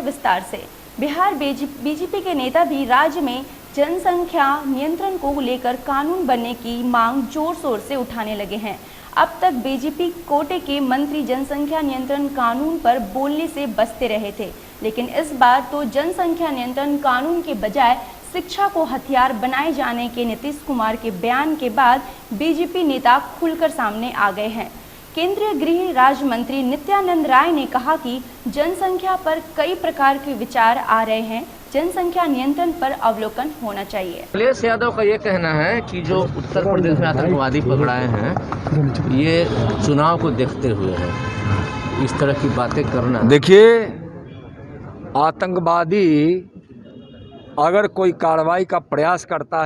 विस्तार से। बिहार बीजेपी के नेता भी राज्य में जनसंख्या नियंत्रण को लेकर कानून बनने की मांग जोर शोर से उठाने लगे हैं। अब तक बीजेपी कोटे के मंत्री जनसंख्या नियंत्रण कानून पर बोलने से बचते रहे थे, लेकिन इस बार तो जनसंख्या नियंत्रण कानून के बजाय शिक्षा को हथियार बनाए जाने के नीतीश कुमार के बयान के बाद बीजेपी नेता खुलकर सामने आ गए हैं। केंद्रीय गृह राज्य मंत्री नित्यानंद राय ने कहा कि जनसंख्या पर कई प्रकार के विचार आ रहे हैं, जनसंख्या नियंत्रण पर अवलोकन होना चाहिए। अखिलेश यादव का ये कहना है कि जो उत्तर प्रदेश में आतंकवादी पकड़ाए हैं, ये चुनाव को देखते हुए है, इस तरह की बातें करना। देखिए, आतंकवादी अगर कोई कार्रवाई का प्रयास करता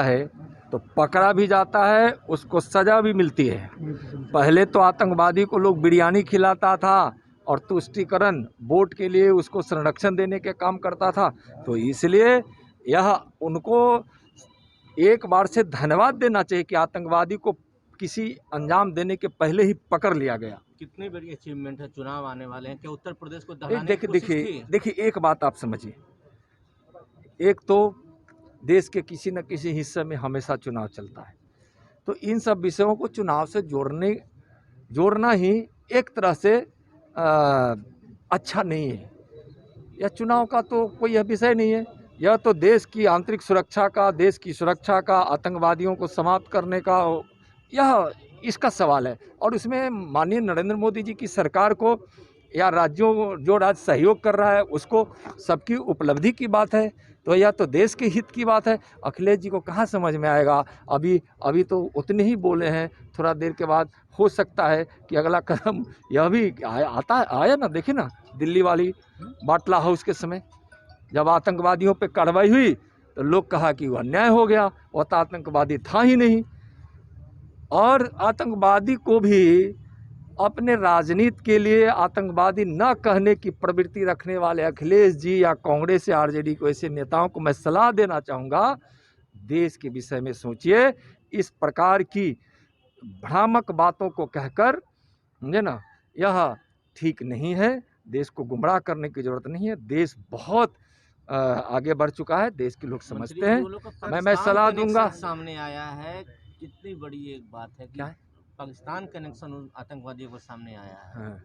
है तो पकड़ा भी जाता है, उसको सज़ा भी मिलती है। पहले तो आतंकवादी को लोग बिरयानी खिलाता था और तुष्टीकरण वोट के लिए उसको संरक्षण देने के काम करता था, तो इसलिए यह उनको एक बार से धन्यवाद देना चाहिए कि आतंकवादी को किसी अंजाम देने के पहले ही पकड़ लिया गया। कितनी बड़ी अचीवमेंट है, चुनाव आने वाले हैं, क्या उत्तर प्रदेश को दहलाने की कोशिश की? देखिए एक बात आप समझिए, एक तो देश के किसी न किसी हिस्से में हमेशा चुनाव चलता है, तो इन सब विषयों को चुनाव से जोड़ना ही एक तरह से अच्छा नहीं है। यह चुनाव का तो कोई यह विषय नहीं है, यह तो देश की आंतरिक सुरक्षा का, देश की सुरक्षा का, आतंकवादियों को समाप्त करने का, यह इसका सवाल है। और उसमें माननीय नरेंद्र मोदी जी की सरकार को या राज्यों जो राज्य सहयोग कर रहा है उसको सबकी उपलब्धि की बात है, तो यह तो देश के हित की बात है। अखिलेश जी को कहाँ समझ में आएगा, अभी तो उतने ही बोले हैं, थोड़ा देर के बाद हो सकता है कि अगला कदम यह भी आया ना। देखिए ना, दिल्ली वाली बाटला हाउस के समय जब आतंकवादियों पे कार्रवाई हुई तो लोग कहा कि वह अन्याय हो गया, वह तो आतंकवादी था ही नहीं। और आतंकवादी को भी अपने राजनीति के लिए आतंकवादी न कहने की प्रवृत्ति रखने वाले अखिलेश जी या कांग्रेस या आरजेडी को, ऐसे नेताओं को मैं सलाह देना चाहूँगा, देश के विषय में सोचिए। इस प्रकार की भ्रामक बातों को कहकर, समझे ना, यह ठीक नहीं है। देश को गुमराह करने की जरूरत नहीं है। देश बहुत आगे बढ़ चुका है, देश के लोग समझते हैं। मैं सलाह दूंगा। सामने आया है, कितनी बड़ी एक बात है, क्या है? पाकिस्तान कनेक्शन आतंकवादियों को सामने आया है। हाँ।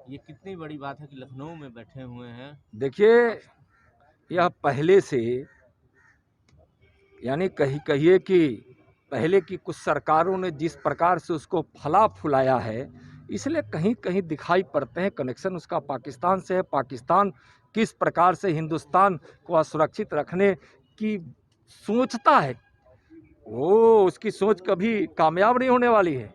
ये कितनी बड़ी बात है कि लखनऊ में बैठे हुए हैं। देखिए, यह पहले से, यानी कहिए कि पहले की कुछ सरकारों ने जिस प्रकार से उसको फला फुलाया है, इसलिए कहीं कहीं दिखाई पड़ते हैं कनेक्शन उसका पाकिस्तान से है। पाकिस्तान किस प्रकार से हिंदुस्तान को असुरक्षित रखने की सोचता है, वो उसकी सोच कभी कामयाब नहीं होने वाली है।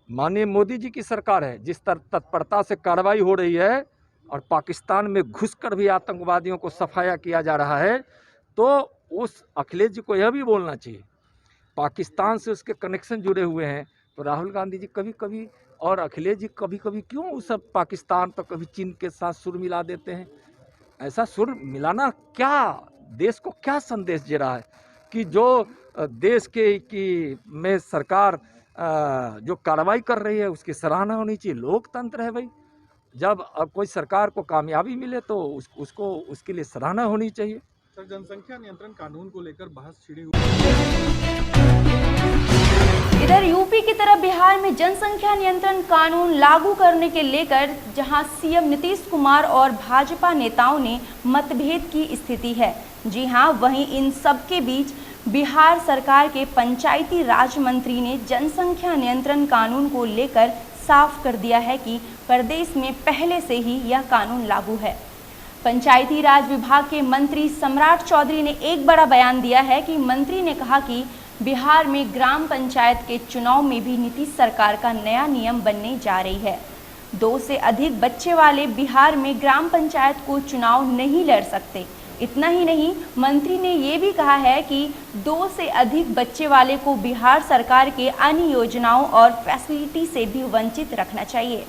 माननीय मोदी जी की सरकार है, जिस तत्परता से कार्रवाई हो रही है और पाकिस्तान में घुसकर भी आतंकवादियों को सफाया किया जा रहा है, तो उस अखिलेश जी को यह भी बोलना चाहिए, पाकिस्तान से उसके कनेक्शन जुड़े हुए हैं, तो राहुल गांधी जी कभी कभी और अखिलेश जी कभी कभी क्यों उस पाकिस्तान तो कभी चीन के साथ सुर मिला देते हैं। ऐसा सुर मिलाना क्या देश को क्या संदेश दे रहा है कि जो देश की में सरकार जो कार्रवाई कर रही है उसकी सराहना होनी चाहिए। लोकतंत्र है भाई, जब कोई सरकार को कामयाबी मिले तो उसको उसके लिए सराहना होनी चाहिए। सर, जनसंख्या नियंत्रण कानून को लेकर बहस छिड़ी हुई। इधर यूपी की तरह बिहार में जनसंख्या नियंत्रण कानून लागू करने के लेकर जहां सीएम नीतीश कुमार और भाजपा नेताओं ने मतभेद की स्थिति है, जी हां, वहीं इन सब के बीच बिहार सरकार के पंचायती राज मंत्री ने जनसंख्या नियंत्रण कानून को लेकर साफ कर दिया है कि प्रदेश में पहले से ही यह कानून लागू है। पंचायती राज विभाग के मंत्री सम्राट चौधरी ने एक बड़ा बयान दिया है कि मंत्री ने कहा कि बिहार में ग्राम पंचायत के चुनाव में भी नीतीश सरकार का नया नियम बनने जा रही है। 2 से अधिक बच्चे वाले बिहार में ग्राम पंचायत को चुनाव नहीं लड़ सकते। इतना ही नहीं, मंत्री ने ये भी कहा है कि 2 से अधिक बच्चे वाले को बिहार सरकार के अन्य योजनाओं और फैसिलिटी से भी वंचित रखना चाहिए।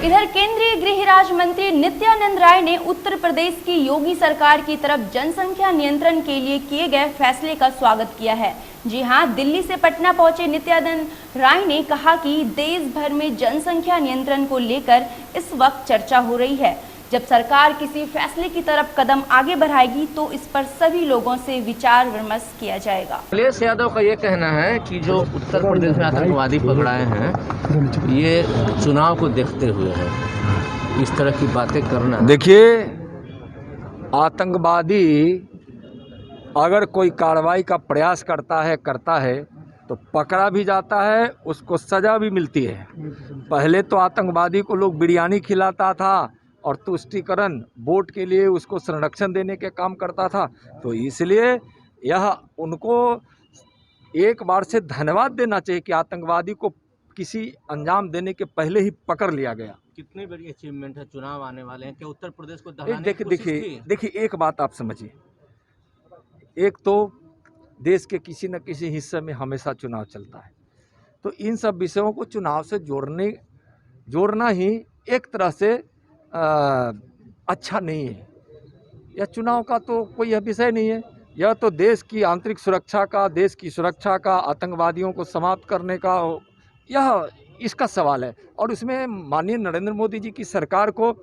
इधर केंद्रीय गृह राज्य मंत्री नित्यानंद राय ने उत्तर प्रदेश की योगी सरकार की तरफ जनसंख्या नियंत्रण के लिए किए गए फैसले का स्वागत किया है। जी हां, दिल्ली से पटना पहुंचे नित्यानंद राय ने कहा कि देश भर में जनसंख्या नियंत्रण को लेकर इस वक्त चर्चा हो रही है। जब सरकार किसी फैसले की तरफ कदम आगे बढ़ाएगी तो इस पर सभी लोगों से विचार विमर्श किया जाएगा। अखिलेश यादव का ये कहना है कि जो उत्तर प्रदेश में आतंकवादी पकड़ाए हैं ये चुनाव को देखते हुए है, इस तरह की बातें करना। देखिए, आतंकवादी अगर कोई कार्रवाई का प्रयास करता है तो पकड़ा भी जाता है, उसको सज़ा भी मिलती है। पहले तो आतंकवादी को लोग बिरयानी खिलाता था और तुष्टीकरण वोट के लिए उसको संरक्षण देने के काम करता था, तो इसलिए यह उनको एक बार से धन्यवाद देना चाहिए कि आतंकवादी को किसी अंजाम देने के पहले ही पकड़ लिया गया। कितनी बड़ी अचीवमेंट है, चुनाव आने वाले हैं कि उत्तर प्रदेश को दबाने की कोशिश की। देखिए एक बात आप समझिए, एक तो देश के किसी न किसी हिस्से में हमेशा चुनाव चलता है, तो इन सब विषयों को चुनाव से जोड़ना ही एक तरह से अच्छा नहीं है। यह चुनाव का तो कोई यह विषय नहीं है, यह तो देश की आंतरिक सुरक्षा का, देश की सुरक्षा का, आतंकवादियों को समाप्त करने का, यह इसका सवाल है। और उसमें माननीय नरेंद्र मोदी जी की सरकार को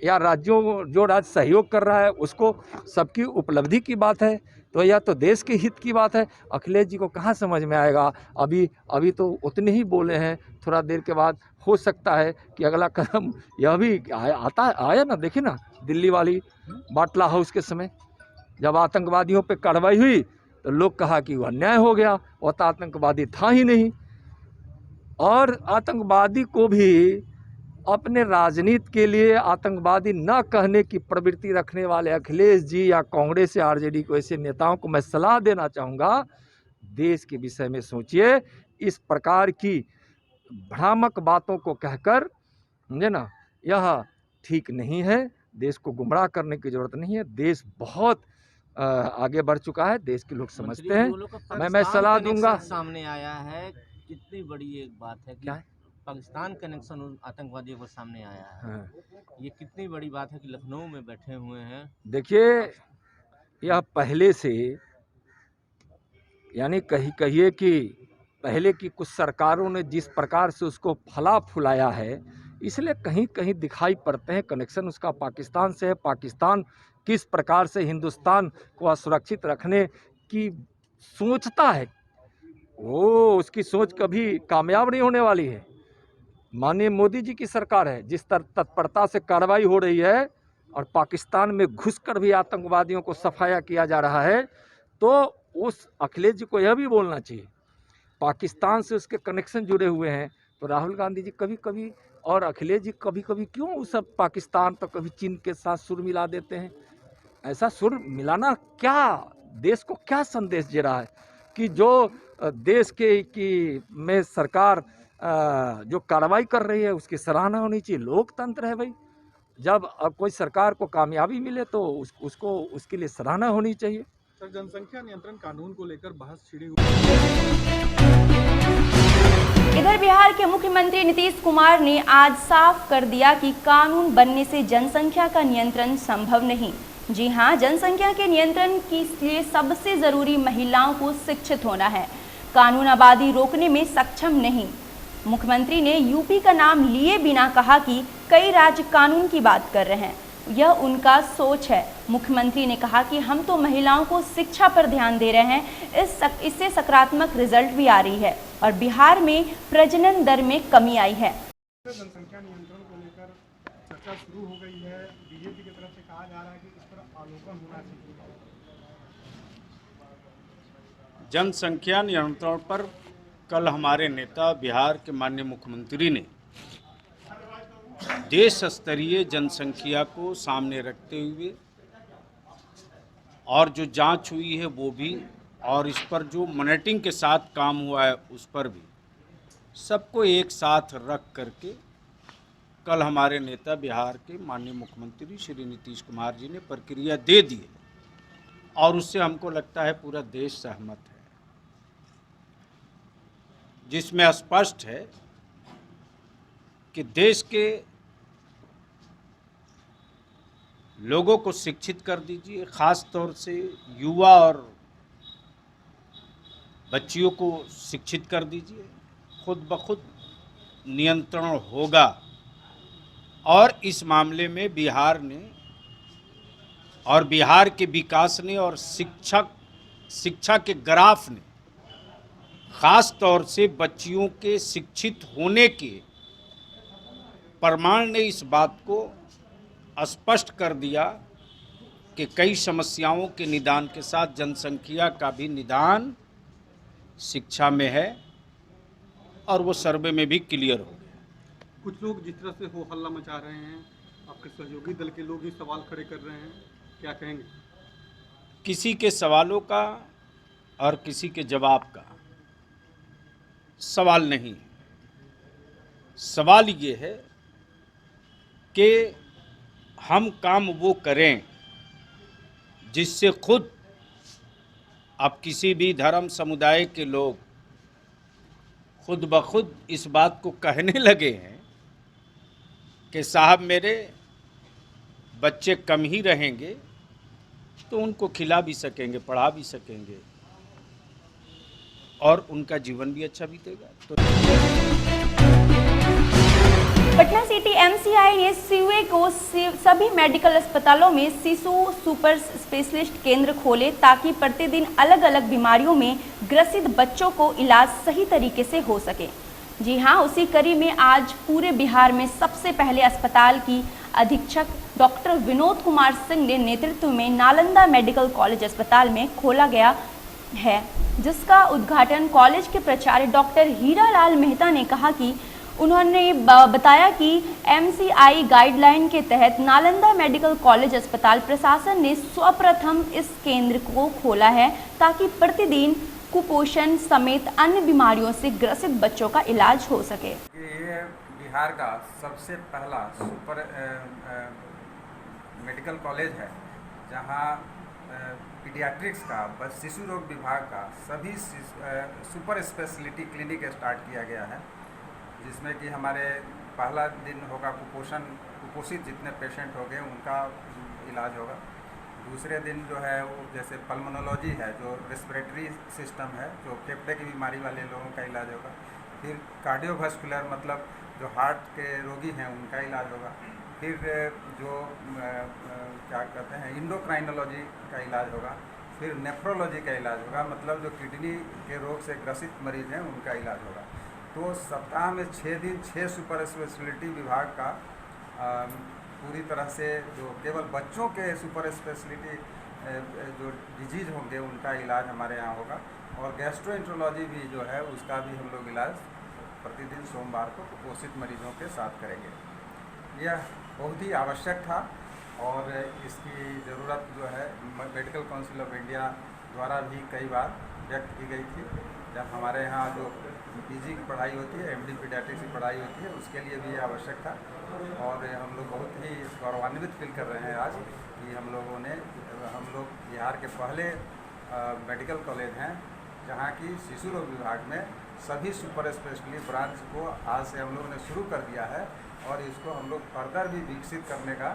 या राज्यों जो राज्य सहयोग कर रहा है उसको सबकी उपलब्धि की बात है, तो यह तो देश के हित की बात है। अखिलेश जी को कहाँ समझ में आएगा, अभी तो उतने ही बोले हैं, थोड़ा देर के बाद हो सकता है कि अगला कदम यह भी आया ना। देखिए ना, दिल्ली वाली बाटला हाउस के समय जब आतंकवादियों पे कार्रवाई हुई तो लोग कहा कि वह अन्याय हो गया, वह तो आतंकवादी था ही नहीं। और आतंकवादी को भी अपने राजनीति के लिए आतंकवादी न कहने की प्रवृत्ति रखने वाले अखिलेश जी या कांग्रेस या आरजेडी को, ऐसे नेताओं को मैं सलाह देना चाहूँगा, देश के विषय में सोचिए। इस प्रकार की भ्रामक बातों को कहकर, समझे ना, यह ठीक नहीं है। देश को गुमराह करने की जरूरत नहीं है। देश बहुत आगे बढ़ चुका है, देश के लोग समझते हैं। मैं सलाह दूंगा। सामने आया है, कितनी बड़ी एक बात है कि क्या है? पाकिस्तान कनेक्शन आतंकवादियों को सामने आया है। हाँ। ये कितनी बड़ी बात है कि लखनऊ में बैठे हुए हैं। देखिए, यह पहले से, यानी कहिए कि पहले की कुछ सरकारों ने जिस प्रकार से उसको फला फुलाया है, इसलिए कहीं कहीं दिखाई पड़ते हैं कनेक्शन उसका पाकिस्तान से है। पाकिस्तान किस प्रकार से हिंदुस्तान को असुरक्षित रखने की सोचता है, वो उसकी सोच कभी कामयाब नहीं होने वाली है। माननीय मोदी जी की सरकार है, जिस तत्परता से कार्रवाई हो रही है और पाकिस्तान में घुसकर भी आतंकवादियों को सफाया किया जा रहा है, तो उस अखिलेश जी को यह भी बोलना चाहिए, पाकिस्तान से उसके कनेक्शन जुड़े हुए हैं, तो राहुल गांधी जी कभी कभी और अखिलेश जी कभी कभी क्यों उस पाकिस्तान तो कभी चीन के साथ सुर मिला देते हैं। ऐसा सुर मिलाना क्या देश को क्या संदेश दे रहा है कि जो देश की में सरकार जो कार्रवाई कर रही है उसकी सराहना होनी चाहिए। लोकतंत्र है भाई, जब कोई सरकार को कामयाबी मिले तो उसको उसके लिए सराहना होनी चाहिए। सर, जनसंख्या नियंत्रण कानून को लेकर बहस छिड़ी हुई। इधर बिहार के मुख्यमंत्री नीतीश कुमार ने आज साफ कर दिया कि कानून बनने से जनसंख्या का नियंत्रण संभव नहीं। जी हां, जनसंख्या के नियंत्रण के लिए सबसे जरूरी महिलाओं को शिक्षित होना है, कानून आबादी रोकने में सक्षम नहीं। मुख्यमंत्री ने यूपी का नाम लिए बिना कहा कि कई राज्य कानून की बात कर रहे हैं, यह उनका सोच है। मुख्यमंत्री ने कहा कि हम तो महिलाओं को शिक्षा पर ध्यान दे रहे हैं, इससे सकारात्मक रिजल्ट भी आ रही है और बिहार में प्रजनन दर में कमी आई है। जनसंख्या नियंत्रण को लेकर चर्चा शुरू हो गई है। बीजेपी की तरफ से कहा जा रहा है कि इस पर अवलोकन होना चाहिए। जनसंख्या नियंत्रण पर कल हमारे नेता बिहार के माननीय मुख्यमंत्री ने देश स्तरीय जनसंख्या को सामने रखते हुए और जो जांच हुई है वो भी, और इस पर जो मॉनिटरिंग के साथ काम हुआ है उस पर भी, सबको एक साथ रख करके कल हमारे नेता बिहार के माननीय मुख्यमंत्री श्री नीतीश कुमार जी ने प्रक्रिया दे दी है और उससे हमको लगता है पूरा देश सहमत है, जिसमें स्पष्ट है कि देश के लोगों को शिक्षित कर दीजिए, ख़ास तौर से युवा और बच्चियों को शिक्षित कर दीजिए, खुद ब खुद नियंत्रण होगा। और इस मामले में बिहार ने और बिहार के विकास ने और शिक्षा के ग्राफ ने, ख़ास तौर से बच्चियों के शिक्षित होने के प्रमाण ने इस बात को स्पष्ट कर दिया कि कई समस्याओं के निदान के साथ जनसंख्या का भी निदान शिक्षा में है, और वो सर्वे में भी क्लियर हो गया। कुछ लोग जिस तरह से हो हल्ला मचा रहे हैं, आपके सहयोगी दल के लोग ही सवाल खड़े कर रहे हैं, क्या कहेंगे? किसी के सवालों का और किसी के जवाब का सवाल नहीं है। सवाल ये है कि हम काम वो करें जिससे खुद, अब किसी भी धर्म समुदाय के लोग खुद ब खुद इस बात को कहने लगे हैं कि साहब मेरे बच्चे कम ही रहेंगे तो उनको खिला भी सकेंगे, पढ़ा भी सकेंगे और उनका जीवन भी अच्छा बीतेगा। तो पटना सिटी एमसीआई ने सीवे को सभी मेडिकल अस्पतालों में शिशु सुपर स्पेशलिस्ट केंद्र खोले ताकि प्रतिदिन अलग अलग बीमारियों में ग्रसित बच्चों को इलाज सही तरीके से हो सके। जी हां, उसी कड़ी में आज पूरे बिहार में सबसे पहले अस्पताल की अधीक्षक डॉक्टर विनोद कुमार सिंह के नेतृत्व में नालंदा मेडिकल कॉलेज अस्पताल में खोला गया है, जिसका उद्घाटन कॉलेज के प्राचार्य डॉक्टर हीरालाल मेहता ने कहा कि उन्होंने बताया कि एमसीआई गाइडलाइन के तहत नालंदा मेडिकल कॉलेज अस्पताल प्रशासन ने सर्वप्रथम इस केंद्र को खोला है ताकि प्रतिदिन कुपोषण समेत अन्य बीमारियों से ग्रसित बच्चों का इलाज हो सके। ये बिहार का सबसे पहला सुपर मेडिकल कॉलेज है जहां पीडियाट्रिक्स का, बस शिशु रोग विभाग का सभी सुपर स्पेशलिटी क्लिनिक स्टार्ट किया गया है, जिसमें कि हमारे पहला दिन होगा कुपोषित जितने पेशेंट हो गए उनका इलाज होगा। दूसरे दिन जो है वो जैसे पल्मोनोलॉजी है, जो रेस्पिरेटरी सिस्टम है, जो फेफड़े की बीमारी वाले लोगों का इलाज होगा। फिर कार्डियोवास्कुलर मतलब जो हार्ट के रोगी हैं उनका इलाज होगा। फिर जो क्या कहते हैं इंडोक्राइनोलॉजी का इलाज होगा। फिर नेफ्रोलॉजी का इलाज होगा, मतलब जो किडनी के रोग से ग्रसित मरीज हैं उनका इलाज होगा। तो सप्ताह में 6 दिन 6 सुपर स्पेशलिटी विभाग का पूरी तरह से जो केवल बच्चों के सुपर स्पेशलिटी जो डिजीज होंगे उनका इलाज हमारे यहाँ होगा। और गैस्ट्रोएंट्रोलॉजी भी जो है उसका भी हम लोग इलाज प्रतिदिन सोमवार को कुपोषित मरीजों के साथ करेंगे। यह बहुत ही आवश्यक था और इसकी ज़रूरत जो है मेडिकल काउंसिल ऑफ इंडिया द्वारा भी कई बार व्यक्त की गई थी। जब हमारे यहाँ जो पीजी की पढ़ाई होती है, एमडी पीडियाट्रिक्स की पढ़ाई होती है, उसके लिए भी ये आवश्यक था। और हम लोग बहुत ही गौरवान्वित फील कर रहे हैं आज कि हम लोग बिहार के पहले मेडिकल कॉलेज हैं जहाँ की शिशु रोग विभाग में सभी सुपर स्पेशलिटी ब्रांच को आज से हम लोगों ने शुरू कर दिया है और इसको हम लोग फर्दर भी विकसित करने का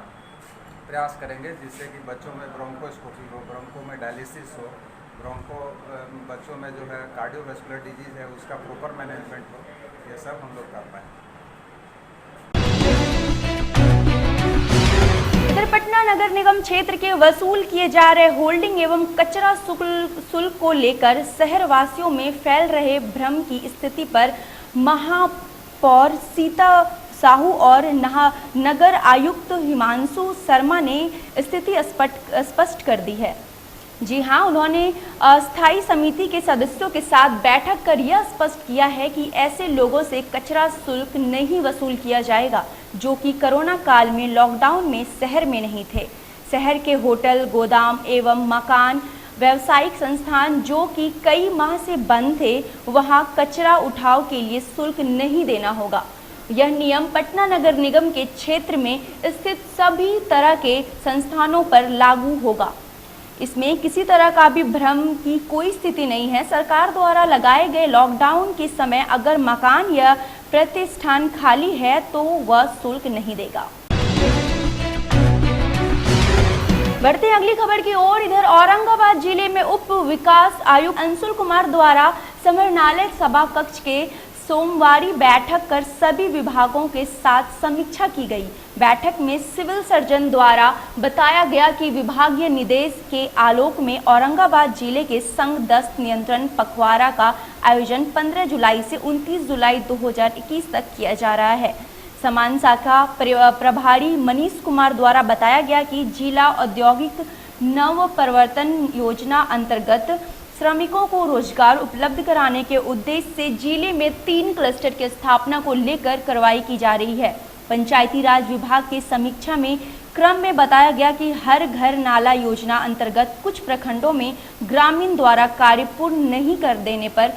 प्रयास करेंगे, जिससे कि बच्चों में ब्रोंकोस्कोपी हो, ब्रोंको में डायलिसिस हो, ब्रोंको बच्चों में जो है कार्डियोवास्कुलर डिजीज़ है उसका प्रॉपर मैनेजमेंट हो, ये सब हम लोग कर पाएँ। इधर पटना नगर निगम क्षेत्र के वसूल किए जा रहे होल्डिंग एवं कचरा शुल्क को लेकर शहर वासियों में फैल रहे भ्रम की स्थिति पर महापौर सीता साहू और नगर आयुक्त हिमांशु शर्मा ने स्थिति स्पष्ट कर दी है। जी हां, उन्होंने अस्थायी समिति के सदस्यों के साथ बैठक कर यह स्पष्ट किया है कि ऐसे लोगों से कचरा शुल्क नहीं वसूल किया जाएगा जो कि कोरोना काल में लॉकडाउन में शहर में नहीं थे। शहर के होटल, गोदाम एवं मकान, व्यावसायिक संस्थान जो कि कई माह से बंद थे, वहां कचरा उठाव के लिए शुल्क नहीं देना होगा। यह नियम पटना नगर निगम के क्षेत्र में स्थित सभी तरह के संस्थानों पर लागू होगा। इसमें किसी तरह का भी भ्रम की कोई स्थिति नहीं है। सरकार द्वारा लगाए गए लॉकडाउन के समय अगर मकान या प्रतिष्ठान खाली है तो वह शुल्क नहीं देगा। बढ़ते हैं अगली खबर की ओर। इधर औरंगाबाद जिले में उप विकास आयुक्त अंशुल कुमार द्वारा समरनालय सभा कक्ष के सोमवारी बैठक कर सभी विभागों के साथ समीक्षा की गई। बैठक में सिविल सर्जन द्वारा बताया गया कि विभागीय निर्देश के आलोक में औरंगाबाद जिले के संघ दस्त नियंत्रण पखवाड़ा का आयोजन 15 जुलाई से 29 जुलाई 2021 तक किया जा रहा है। समान शाखा प्रभारी मनीष कुमार द्वारा बताया गया कि जिला औद्योगिक नव प्रवर्तन योजना अंतर्गत श्रमिकों को रोजगार उपलब्ध कराने के उद्देश्य से जिले में 3 क्लस्टर की स्थापना को लेकर कार्रवाई की जा रही है। पंचायती राज विभाग की समीक्षा में क्रम में बताया गया कि हर घर नाला योजना अंतर्गत कुछ प्रखंडों में ग्रामीण द्वारा कार्य पूर्ण नहीं कर देने पर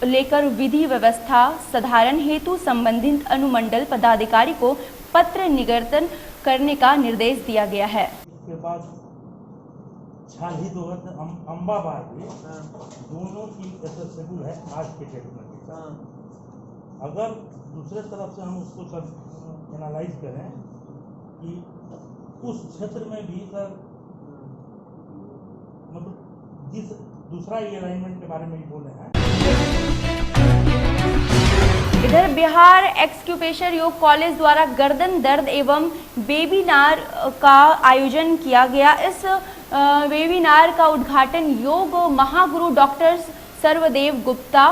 लेकर विधि व्यवस्था साधारण हेतु संबंधित अनुमंडल पदाधिकारी को पत्र निर्गतन करने का निर्देश दिया गया है। उसके बाद छाली अम्बाबाद दोनों की शेड्यूल है आज के डेट में। अगर दूसरे तरफ से हम उसको सब एनालाइज करें कि उस क्षेत्र में भी सर मतलब जिस दूसरा ये अलाइनमेंट के बारे में भी बोले हैं। इधर बिहार एक्यूप्रेशर योग कॉलेज द्वारा गर्दन दर्द एवं वेबिनार का आयोजन किया गया। इस वेबिनार का उद्घाटन योग महागुरु डॉक्टर सर्वदेव गुप्ता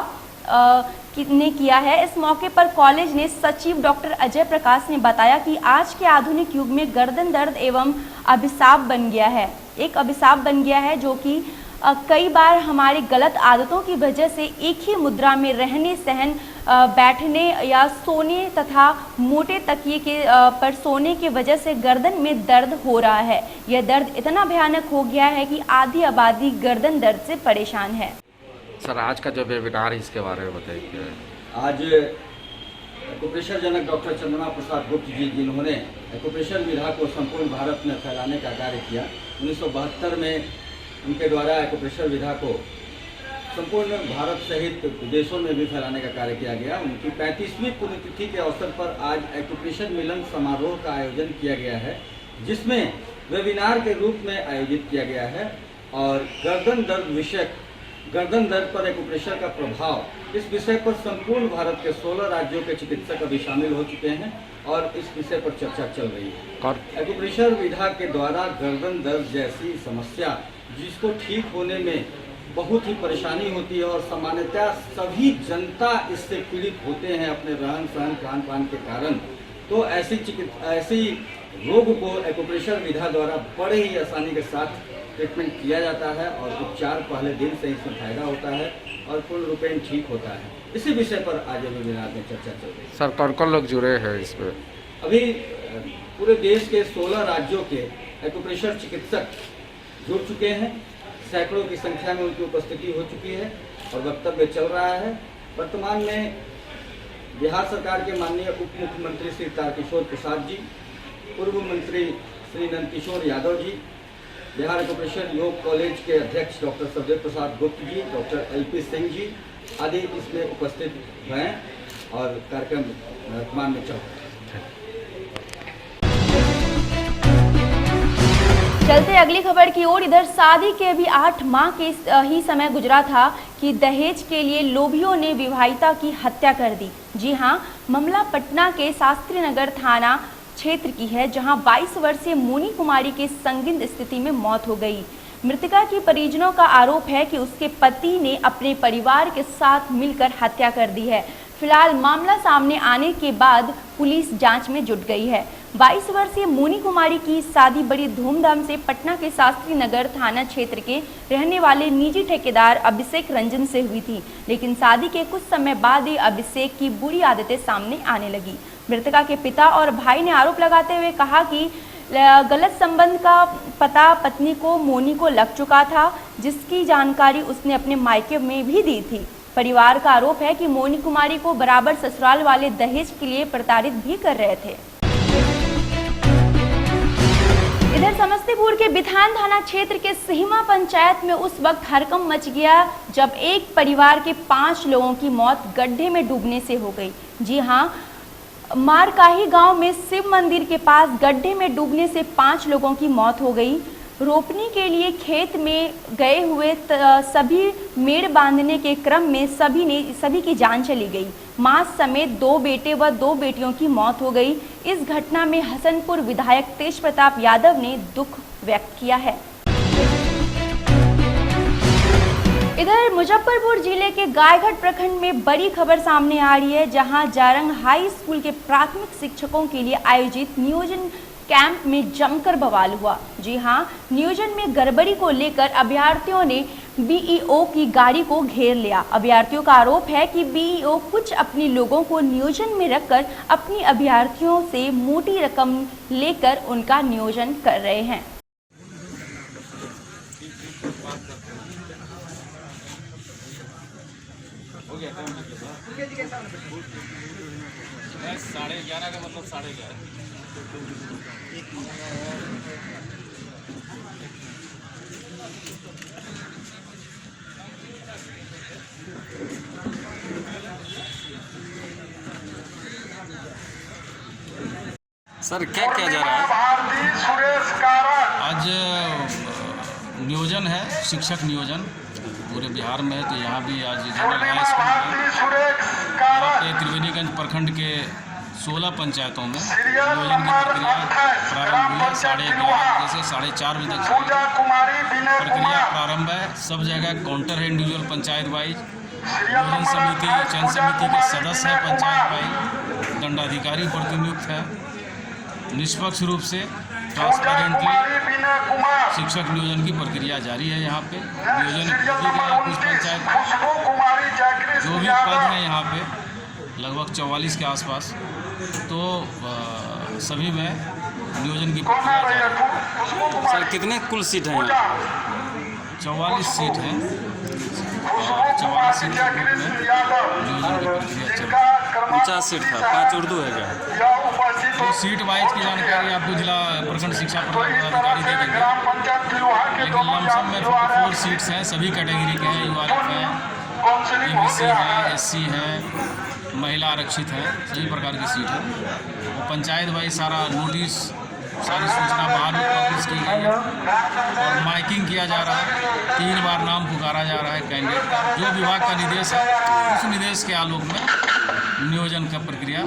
ने किया है। इस मौके पर कॉलेज ने सचिव डॉक्टर अजय प्रकाश ने बताया कि आज के आधुनिक युग में गर्दन दर्द एवं अभिशाप बन गया है, एक अभिशाप बन गया है जो कि कई बार हमारी गलत आदतों की वजह से एक ही मुद्रा में रहने सहन बैठने या सोने तथा मोटे तकिए के पर सोने की वजह से गर्दन में दर्द हो रहा है। यह दर्द इतना भयानक हो गया है कि आधी आबादी गर्दन दर्द से परेशान है। सर आज का जो वेबिनार है इसके बारे में बताइए। आज एक्यूप्रेशर जनक डॉक्टर चंद्रमा प्रसाद गुप्त जी जिन्होंने एक्यूप्रेशर विधा को संपूर्ण भारत में फैलाने का कार्य किया, 1972 में उनके द्वारा एक्यूप्रेशर विधा को संपूर्ण भारत सहित विदेशों में भी फैलाने का कार्य किया गया। उनकी 35वीं पुण्यतिथि के अवसर पर आज एक्यूप्रेशर मिलन समारोह का आयोजन किया गया है, जिसमें वेबिनार के रूप में आयोजित किया गया है और गर्दन दर्द विषय गर्दन दर्द पर एक्यूप्रेशर का प्रभाव, इस विषय पर संपूर्ण भारत के 16 राज्यों के चिकित्सक अभी शामिल हो चुके हैं और इस विषय पर चर्चा चल रही है। एक्यूप्रेशर विधा के द्वारा गर्दन दर्द जैसी समस्या जिसको ठीक होने में बहुत ही परेशानी होती है और सामान्यतः सभी जनता इससे पीड़ित होते हैं अपने रहन सहन खान पान के कारण, तो ऐसी रोग को एक्यूप्रेशर विधा द्वारा बड़े ही आसानी के साथ ट्रीटमेंट किया जाता है और उपचार पहले दिन से इसमें फायदा होता है और पूर्ण रूपेण ठीक होता है। इसी विषय पर आज वेबिनार में चर्चा चल रही है। सर कौन कौन लोग जुड़े हैं इस पर? अभी पूरे देश के 16 राज्यों के एक्यूप्रेशर चिकित्सक जुड़ चुके हैं, सैकड़ों की संख्या में उनकी उपस्थिति हो चुकी है और वक्तव्य चल रहा है। वर्तमान में बिहार सरकार के माननीय उप मुख्यमंत्री श्री तारकिशोर प्रसाद जी, पूर्व मंत्री श्री नंदकिशोर यादव जी, बिहार एक्यूप्रेशर योग कॉलेज के अध्यक्ष डॉक्टर सर्वदेव प्रसाद गुप्त जी, डॉक्टर LP सिंह जी आदि इसमें उपस्थित हैं और कार्यक्रम वर्तमान में चल रहा है। चलते अगली खबर की ओर। इधर शादी के अभी 8 माह के ही समय गुजरा था कि दहेज के लिए लोभियों ने विवाहिता की हत्या कर दी। जी हां, मामला पटना के शास्त्री नगर थाना क्षेत्र की है, जहां 22 वर्षीय मोनी कुमारी की संदिग्ध स्थिति में मौत हो गई। मृतका की परिजनों का आरोप है कि उसके पति ने अपने परिवार के साथ मिलकर हत्या कर दी है। फिलहाल मामला सामने आने के बाद पुलिस जांच में जुट गई है। 22 वर्षीय मोनी कुमारी की शादी बड़ी धूमधाम से पटना के शास्त्री नगर थाना क्षेत्र के रहने वाले निजी ठेकेदार अभिषेक रंजन से हुई थी, लेकिन शादी के कुछ समय बाद ही अभिषेक की बुरी आदतें सामने आने लगी। मृतका के पिता और भाई ने आरोप लगाते हुए कहा कि गलत संबंध का पता पत्नी को मोनी को लग चुका था, जिसकी जानकारी उसने अपने मायके में भी दी थी। परिवार का आरोप है कि मोनी कुमारी को बराबर ससुराल वाले दहेज के लिए प्रताड़ित भी कर रहे थे। इधर समस्तीपुर के बिथान थाना क्षेत्र के सिहमा पंचायत में उस वक्त हड़कंप मच गया जब एक परिवार के 5 लोगों की मौत गड्ढे में डूबने से हो गई। जी हां, मारकाही गांव में शिव मंदिर के पास गड्ढे में डूबने से 5 लोगों की मौत हो गई। रोपनी के लिए खेत में गए हुए सभी मेड़ बांधने के क्रम में सभी की जान चली गई। मां समेत 2 बेटे व 2 बेटियों की मौत हो गई। इस घटना में हसनपुर विधायक तेज प्रताप यादव ने दुख व्यक्त किया है। इधर मुजफ्फरपुर जिले के गायघाट प्रखंड में बड़ी खबर सामने आ रही है, जहां जारंग हाई स्कूल के प्राथमिक शिक्षकों के लिए आयोजित नियोजन कैंप में जमकर बवाल हुआ। जी हां, नियोजन में गड़बड़ी को लेकर अभ्यर्थियों ने बीईओ की गाड़ी को घेर लिया। अभ्यर्थियों का आरोप है कि बीईओ कुछ अपने लोगों को नियोजन में रखकर अपनी अभ्यर्थियों से मोटी रकम लेकर उनका नियोजन कर रहे हैं। साढ़े 11 का मतलब 11:30। सर क्या किया जा रहा है? आज नियोजन है, शिक्षक नियोजन पूरे बिहार में है, तो यहाँ भी आज जनरल हाई स्कूल में यहाँ पे त्रिवेणीगंज प्रखंड के 16 पंचायतों में नियोजन की प्रक्रिया प्रारंभ हुई है। 11:30 बजे से 4:30 बजे तक प्रक्रिया प्रारंभ है। सब जगह काउंटर है, इंडिविजुअल पंचायत वाइज। नियोजन समिति, चयन समिति के सदस्य हैं पंचायत वाइज, दंडाधिकारी प्रतिनियुक्त है। निष्पक्ष रूप से ट्रांसपेरेंटली शिक्षक नियोजन की प्रक्रिया जारी है। यहाँ पे नियोजन हो भी गया कुछ पंचायत, जो भी पद हैं यहाँ पे लगभग 44 के आसपास, तो सभी में नियोजन की प्रक्रिया जारी है। सर कितने कुल सीट हैं यहाँ? 44 सीट हैं। 44 सीट के ग्रुप में नियोजन की प्रक्रिया चल रही है। 50 सीट था, 5 उर्दू है क्या? तो सीट वाइज की जानकारी आपको जिला प्रखंड शिक्षा पदाधिकारी दे देंगे, लेकिन लमसम में 54 सीट्स हैं। सभी कैटेगरी के हैं, यूआरएफ हैं, ईबीसी है, एससी है, महिला आरक्षित है, सभी प्रकार की सीट है। वो पंचायत वाइज सारा नोटिस, सारी सूचना बाहर में पब्लिश की गई है और माइकिंग किया जा रहा है। 3 बार नाम पुकारा जा रहा है कैंडिडेट का। जो विभाग का निर्देश है, उस निर्देश के आलोक में नियोजन का प्रक्रिया